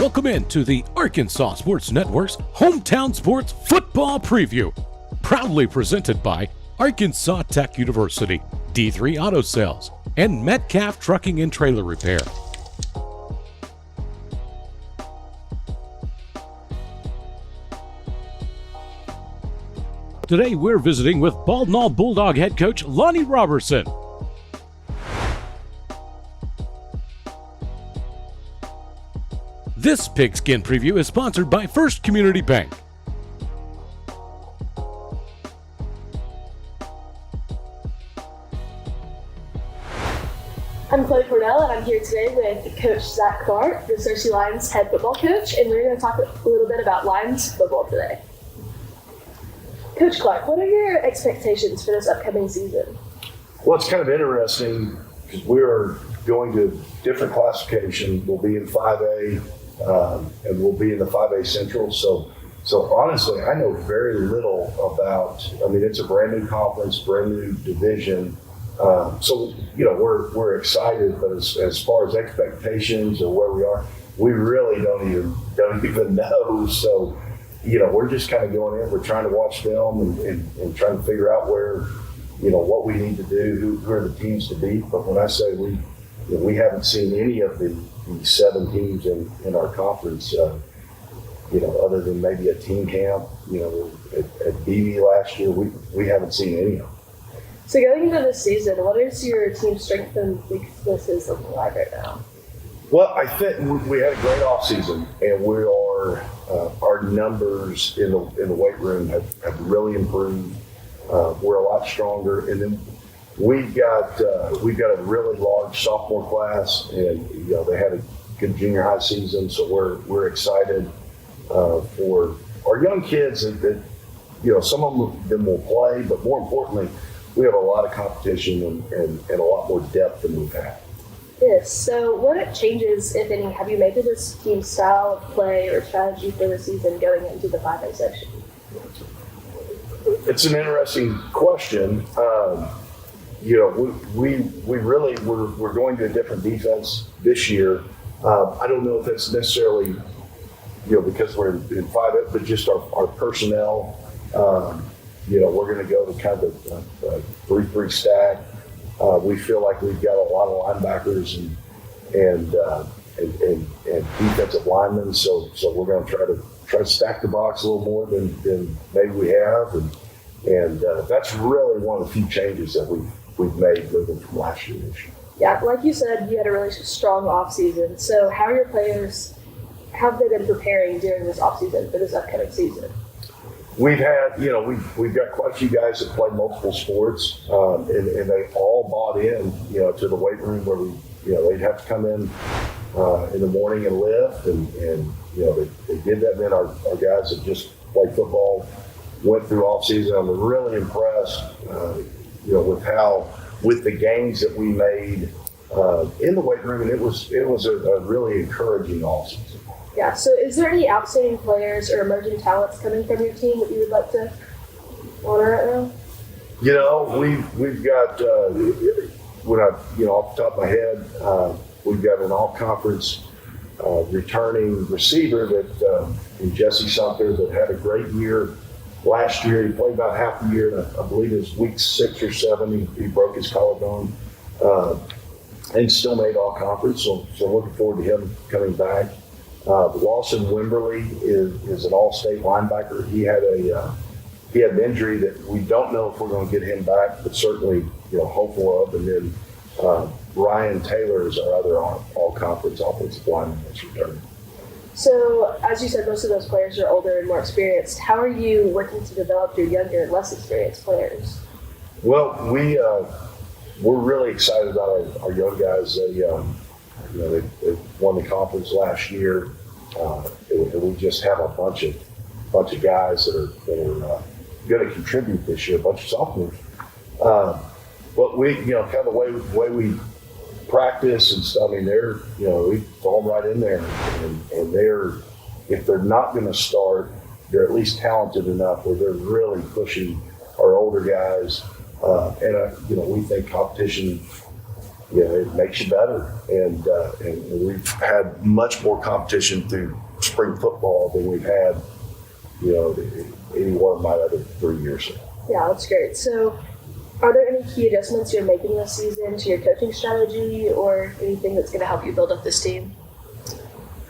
Welcome in to the Arkansas Sports Network's Hometown Sports Football Preview, proudly presented by Arkansas Tech University, D3 Auto Sales, and Metcalf Trucking and Trailer Repair. Today we're visiting with Bald Knoll Bulldog head coach Lonnie Robertson. This Pigskin Preview is sponsored by First Community Bank. I'm Chloe Cornell, and I'm here today with Coach Zach Clark, the Searcy Lions head football coach, and we're going to talk a little bit about Lions football today. Coach Clark, what are your expectations for this upcoming season? Well, it's kind of interesting because we are going to different classification. We'll be in 5A, and we'll be in the 5A Central. So honestly, I know very little about. I mean, it's a brand new conference, brand new division. So we're excited, but as far as expectations or where we are, we really don't even know. So we're just kind of going in. We're trying to watch film and trying to figure out where what we need to do, who are the teams to beat. But when I say we haven't seen any of the 7 teams in our conference, other than maybe a team camp, at BB last year, we haven't seen any of them. So going into this season, what is your team's strengths and weaknesses looking like right now? Well, I think we had a great offseason, and we are our numbers in the weight room have really improved. We're a lot stronger, and then we've got a really large sophomore class, and they had a good junior high season, so we're excited for our young kids that some of them will play, but more importantly, we have a lot of competition and a lot more depth than we've had. Yes. So what changes, if any, have you made to this team's style of play or strategy for the season going into the 5A section? It's an interesting question. We're going to a different defense this year. I don't know if that's necessarily because we're in 5A, but just our personnel. We're going to go to kind of a 3-3 stack. We feel like we've got a lot of linebackers and defensive linemen, so we're going to try to stack the box a little more than maybe we have, and that's really one of the few changes that we've made moving from last year to this year. Yeah, like you said, you had a really strong off season. So how are your players? How have they been preparing during this off season for this upcoming season? We've had, we've got quite a few guys that play multiple sports, and they all bought in, to the weight room where they'd have to come in the morning and lift, and they did that. And then our guys that just play football went through off season. I'm really impressed, with the gains that we made in the weight room, and it was a really encouraging off season. Yeah, so is there any outstanding players or emerging talents coming from your team that you would like to honor right now? We've got, off the top of my head, we've got an all-conference returning receiver in Jesse Sumter that had a great year last year. He played about half the year, and I believe it was week 6 or 7, he broke his collarbone and still made all-conference, so looking forward to him coming back. Lawson Wimberly is an all-state linebacker. He had an injury that we don't know if we're going to get him back, but certainly hopeful of. And then Ryan Taylor is our other all-conference offensive lineman that's returning. So, as you said, most of those players are older and more experienced. How are you working to develop your younger and less experienced players? Well, we're really excited about our young guys. They won the conference last year, and we just have a bunch of guys that are going to contribute this year, a bunch of sophomores. But we, kind of the way we practice and stuff. I mean, we throw them right in there, and if they're not going to start, they're at least talented enough where they're really pushing our older guys. And we think competition it makes you better. And we've had much more competition through spring football than we've had, any one of my other 3 years. Yeah, that's great. So, are there any key adjustments you're making this season to your coaching strategy or anything that's going to help you build up this team?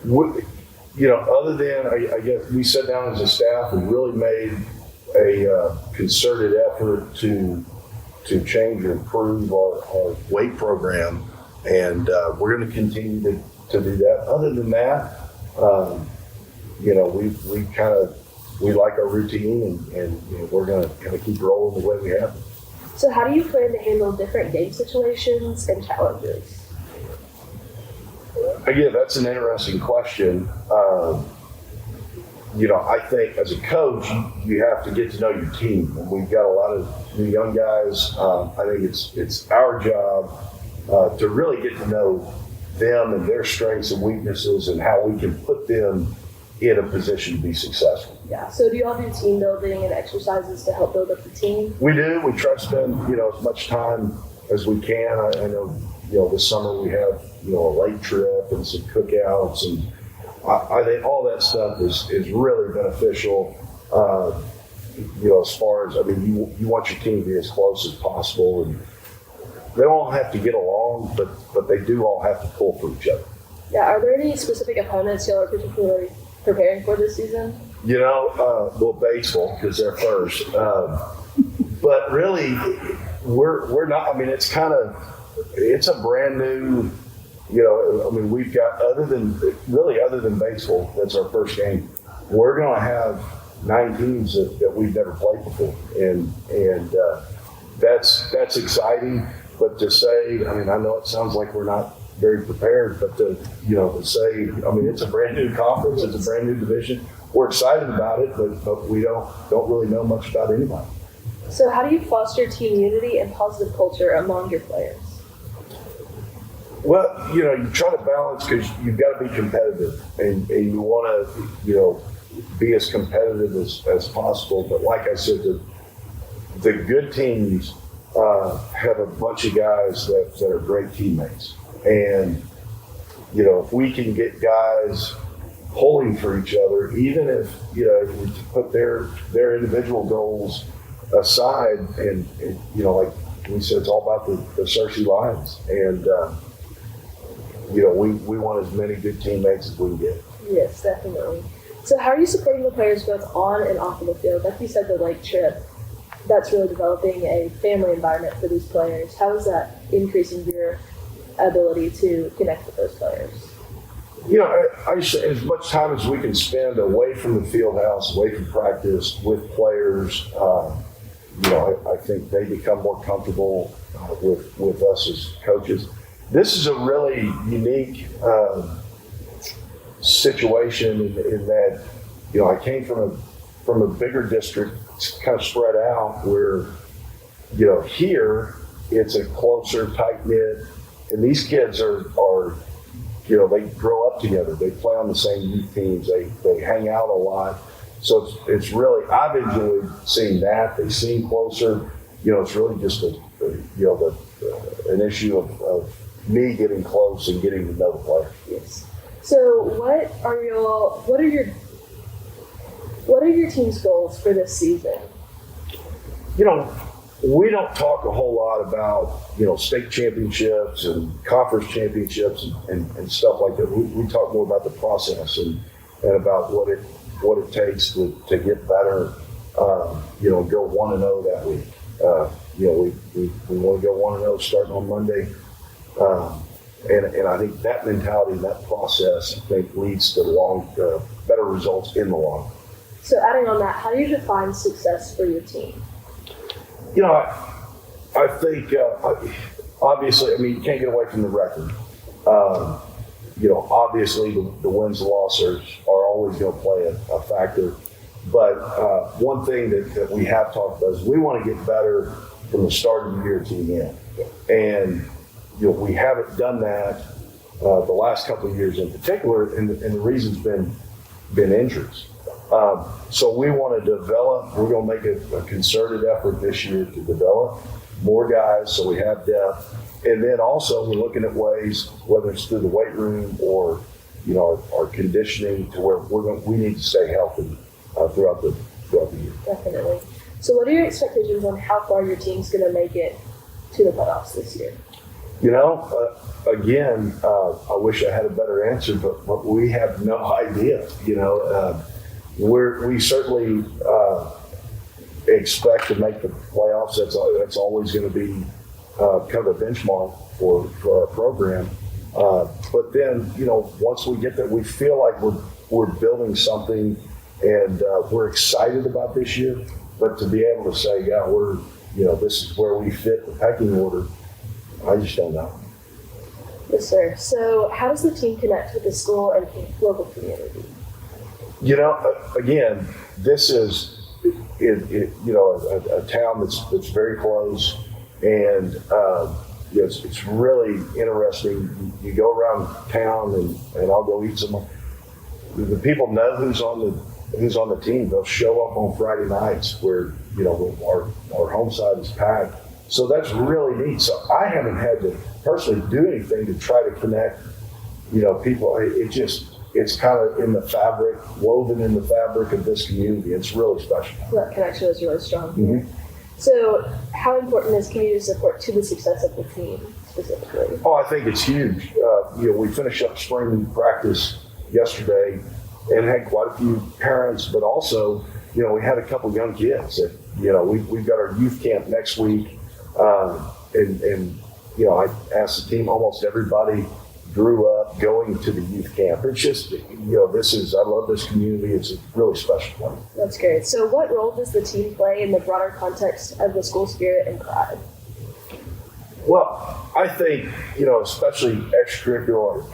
Other than, I guess we sat down as a staff and really made a concerted effort to change or improve our weight program, and we're going to continue to do that. Other than that, we like our routine, and we're going to kind of keep rolling the way we have. So how do you plan to handle different game situations and challenges? Again, that's an interesting question. I think as a coach, you have to get to know your team. And we've got a lot of new young guys. I think it's our job to really get to know them and their strengths and weaknesses and how we can put them in a position to be successful. Yeah. So do you all do team building and exercises to help build up the team? We do. We try to spend, as much time as we can. I know, this summer we have, a lake trip and some cookouts, and I think all that stuff is really beneficial. As far as, you want your team to be as close as possible, and they don't all have to get along, but they do all have to pull for each other. Yeah. Are there any specific opponents y'all are particularly preparing for this season? Baseball, because they're first. But really, we're not. It's a brand new. We've got other than baseball, that's our first game. We're going to have 9 teams that we've never played before, and that's exciting. But to say, I know it sounds like we're not very prepared, but to say, it's a brand new conference, it's a brand new division. We're excited about it, but we don't really know much about anybody. So how do you foster team unity and positive culture among your players? Well, you try to balance, because you've got to be competitive, and you want to, be as competitive as possible. But like I said, the good teams have a bunch of guys that are great teammates. And, if we can get guys pulling for each other, even if, we put their individual goals aside, and like we said, it's all about the Searcy Lions. And, we want as many good teammates as we can get. Yes, definitely. So how are you supporting the players both on and off of the field? Like you said, the lake trip, that's really developing a family environment for these players. How is that increasing your ability to connect with those players? I say as much time as we can spend away from the field house, away from practice with players, I think they become more comfortable with us as coaches. This is a really unique situation in that, I came from a bigger district, kind of spread out, where, here it's a closer, tight-knit, and these kids are they grow up together. They play on the same youth teams. They hang out a lot. So it's really, I've enjoyed seeing that. They seem closer. It's really just an issue of me getting close and getting to know the players. Yes. So what are your team's goals for this season? We don't talk a whole lot about, state championships and conference championships and stuff like that. We talk more about the process and about what it takes to get better, go 1-0 that week. We want to go 1-0 starting on Monday. And I think that mentality and that process, leads to better results in the long run. So adding on that, how do you define success for your team? I think, obviously, you can't get away from the record. Obviously the wins and losses are always going to play a factor. But one thing that we have talked about is we want to get better from the start of the year to the end. And, we haven't done that the last couple of years in particular, and the reason's been injuries. So we want to develop. We're going to make a concerted effort this year to develop more guys, so we have depth. And then also we're looking at ways, whether it's through the weight room or, our conditioning, to where we need to stay healthy throughout the year. Definitely. So what are your expectations on how far your team's going to make it to the playoffs this year? Again, I wish I had a better answer, but we have no idea. We certainly expect to make the playoffs. That's always going to be kind of a benchmark for our program. But then, once we get there, we feel like we're building something, and we're excited about this year. But to be able to say, yeah, this is where we fit the pecking order, I just don't know. Yes, sir. So how does the team connect with the school and local community? Again, this is a town that's very close, and it's really interesting. You go around town, and I'll go eat some. The people know who's on the team. They'll show up on Friday nights where our home side is packed. So that's really neat. So I haven't had to personally do anything to try to connect, people. It's kind of in the fabric, woven in the fabric of this community. It's really special. That connection is really strong. Mm-hmm. So how important is community support to the success of the team specifically? Oh, I think it's huge. We finished up spring practice yesterday and had quite a few parents, but also, we had a couple young kids that, we've got our youth camp next week. I asked the team, almost everybody grew up going to the youth camp. It's just, I love this community. It's a really special place. That's great. So what role does the team play in the broader context of the school spirit and pride? Well, I think, especially extracurricular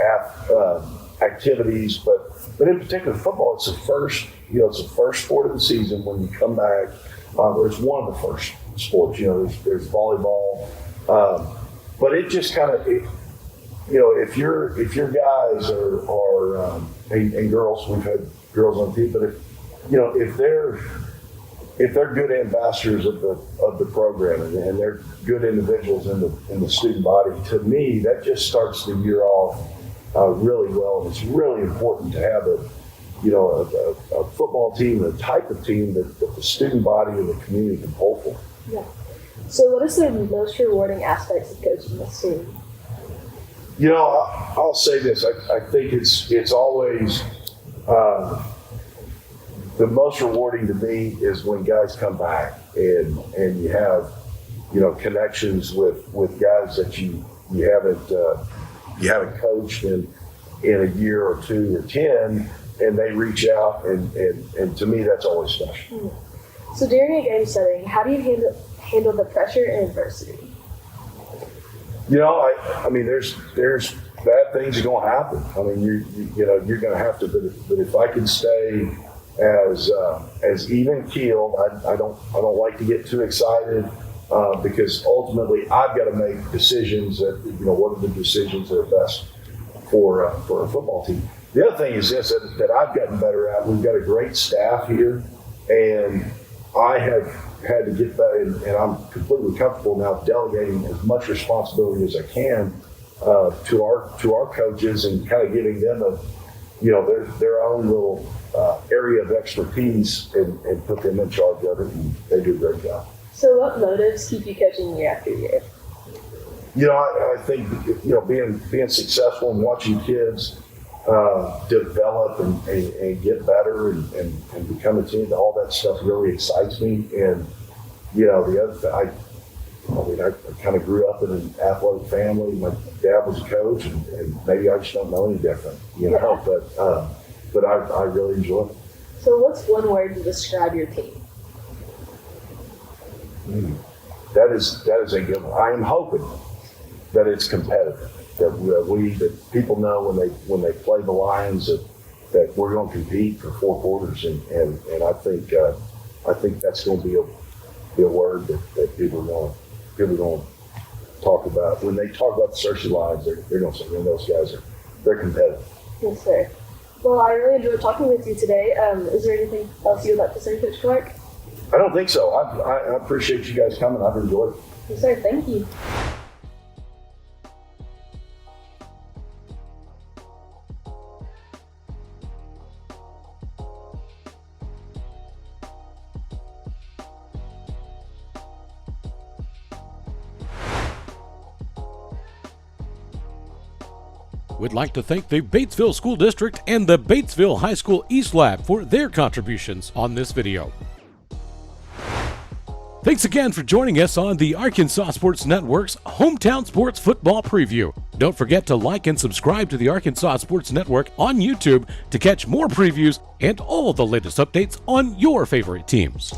activities, but in particular football, it's the first sport of the season when you come back. It's one of the first sports. There's volleyball, but it just kind of, if your guys are and girls, we've had girls on the team, but if they're good ambassadors of the program and they're good individuals in the student body, to me that just starts the year off really well, and it's really important to have a football team, the type of team that the student body and the community can pull for. Yeah. So what is the most rewarding aspects of coaching this team? I'll say this. I think it's always the most rewarding to me is when guys come back and you have connections with guys that you haven't coached in a year or 2 or 10, and they reach out, and to me that's always special. So during a game setting, how do you handle the pressure and adversity? I mean, there's bad things are going to happen. I mean, you're going to have to. But if I can stay as even keeled, I don't like to get too excited because ultimately I've got to make decisions that what are the decisions that are best for a football team. The other thing is this that I've gotten better at. We've got a great staff here, and I have had to get better, and I'm completely comfortable now delegating as much responsibility as I can to our coaches and kind of giving them their own little area of expertise and put them in charge of it, and they do a great job. So what motives keep you coaching year after year? I think being successful and watching kids develop and get better and become a team, all that stuff really excites me. And the other thing, I kind of grew up in an athletic family. My dad was a coach, and maybe I just don't know any different, but I really enjoy it. So what's one word to describe your team? That is a good one. I am hoping that it's competitive. That people know when they play the Lions that we're going to compete for 4 quarters, and I think that's going to be a word that people are going to talk about. When they talk about the Searcy Lions, they're going to say, those guys they're competitive. Yes, sir. Well, I really enjoyed talking with you today. Is there anything else you would like to say, Coach Clark? I don't think so. I appreciate you guys coming. I've enjoyed it. Yes, sir. Thank you. We'd like to thank the Batesville School District and the Batesville High School East Lab for their contributions on this video. Thanks again for joining us on the Arkansas Sports Network's Hometown Sports Football Preview. Don't forget to like and subscribe to the Arkansas Sports Network on YouTube to catch more previews and all the latest updates on your favorite teams.